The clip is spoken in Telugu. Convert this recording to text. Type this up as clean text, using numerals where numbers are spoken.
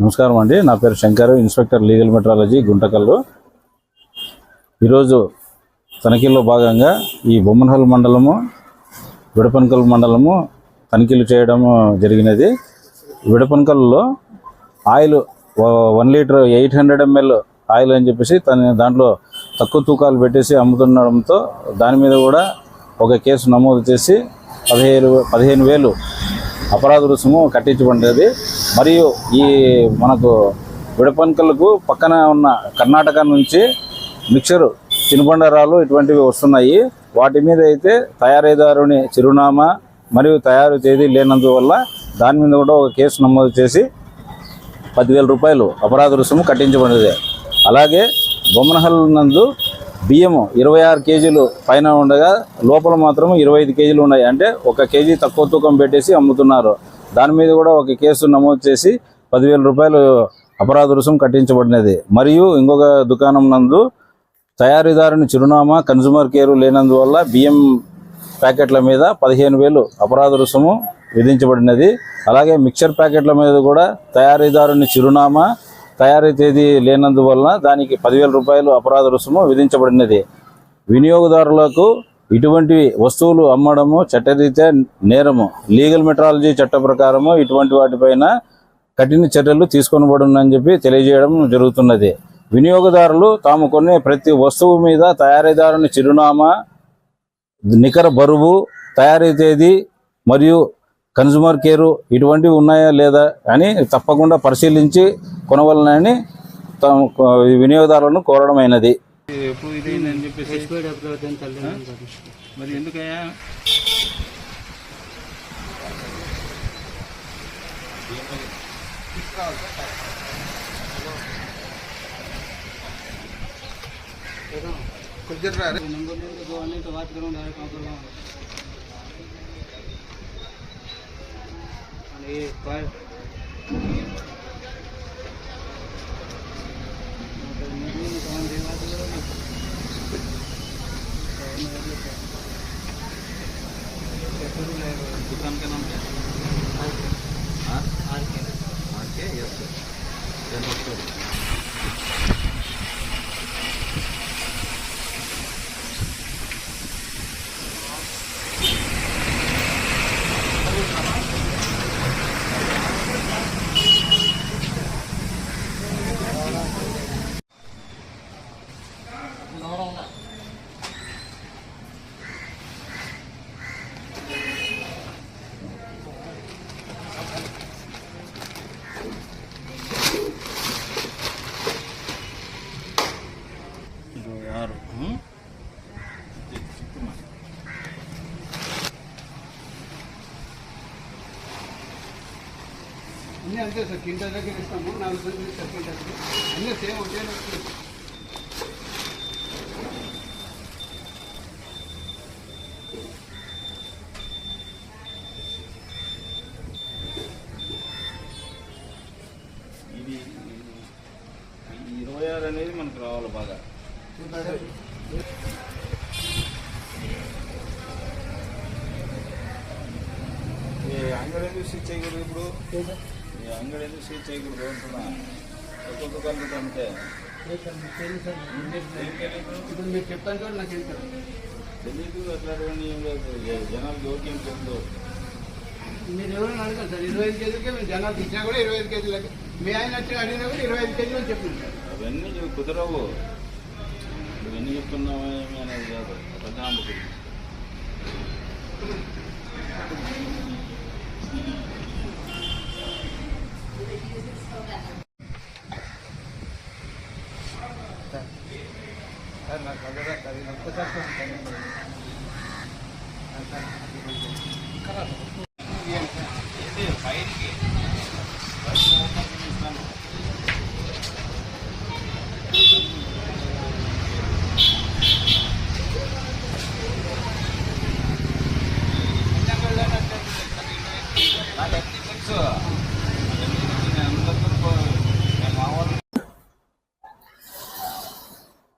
నమస్కారం అండి. నా పేరు Shankar, inspector legal metrology Guntakal. ఈరోజు తనిఖీల్లో భాగంగా ఈ బొమ్మనహల్ మండలము, విడపనకల్ మండలము తనిఖీలు చేయడం జరిగినది. విడపనకల్లో ఆయిల్ 1 లీటర్ 800 ml ఆయిల్ అని చెప్పేసి దాంట్లో తక్కువ తూకాలు పెట్టేసి అమ్ముతుండడంతో దాని మీద కూడా ఒక కేసు నమోదు చేసి 15,000 అపరాధ రుసుము కట్టించబడినది. మరియు ఈ మనకు విడపనకల్కు పక్కన ఉన్న కర్ణాటక నుంచి మిక్చరు తినుబండారాలు ఇటువంటివి వస్తున్నాయి. వాటి మీద అయితే తయారీదారుని చిరునామా మరియు తయారు తేదీ లేనందువల్ల దాని మీద కూడా ఒక కేసు నమోదు చేసి 10,000 రూపాయలు అపరాధ రుసుము కట్టించబడినది. అలాగే బొమ్మనహల్ నందు బియ్యము 26 కేజీలు పైన ఉండగా లోపల మాత్రం 25 కేజీలు ఉన్నాయి. అంటే 1 కేజీ తక్కువ తూకం పెట్టేసి అమ్ముతున్నారు. దాని మీద కూడా ఒక కేసు నమోదు చేసి 10,000 రూపాయలు అపరాధ రుసుము కట్టించబడినది. మరియు ఇంకొక దుకాణం నందు తయారీదారుని చిరునామా కన్జ్యూమర్ కేరు లేనందువల్ల బియ్యం ప్యాకెట్ల మీద 15,000 అపరాధ రుసుము విధించబడినది. అలాగే మిక్చర్ ప్యాకెట్ల మీద కూడా తయారీదారుని చిరునామా తయారీ తేదీ లేనందువలన దానికి 10,000 రూపాయలు అపరాధ రుసుము విధించబడినది. వినియోగదారులకు ఇటువంటి వస్తువులు అమ్మడము చట్టరీత్యా నేరము. లీగల్ మెట్రాలజీ చట్ట ప్రకారము ఇటువంటి వాటిపైన కఠిన చర్యలు తీసుకొనబడునని చెప్పి తెలియజేయడం జరుగుతున్నది. వినియోగదారులు తాము కొనే ప్రతి వస్తువు మీద తయారీదారుని చిరునామా, నికర బరువు, తయారీ తేదీ మరియు కన్జ్యూమర్ కేరు ఇటువంటివి ఉన్నాయా లేదా అని తప్పకుండా పరిశీలించి కొనవలనని వినియోగదారులను కోరడమైనది. మరి ఎందుకయ్యా दुकान का नाम क्या है? आर के यस सर। అన్నీ అంతే సార్. కింద దగ్గర ఇస్తాము 4 రోజులు సెకండ్ అన్నీ సేమ్ ఒకే. ఇది 26 అనేది మనకు రావాలి బాగా. అంగడి ఎందుకు స్విచ్ చేయకూడదు? ఇప్పుడు ఈ అంగడి ఎందుకు స్విచ్ చేయకూడదు అంటున్నా. ఒక్కొక్క దుకాణం అంటే ఇప్పుడు మీరు చెప్తాను కూడా నాకు తెలియదు. అట్లాంటివన్నీ ఏం లేదు. జనాలు యోగ్యం చెప్తూ మీరు ఎవరైనా అడగాలి సార్. 25 కేజీలకే మేము జనాలు ఇచ్చినా కూడా 25 కేజీలకి మీ ఆయన వచ్చి అడిగినా కూడా 25 కేజీలు అని చెప్పినాం సార్. అవన్నీ కుదరవు. ఇవన్నీ చెప్తున్నావా ఏమి అనేది కాదు. ప్రజాంబుకు సార్ నాకు అది ఒక్కసారి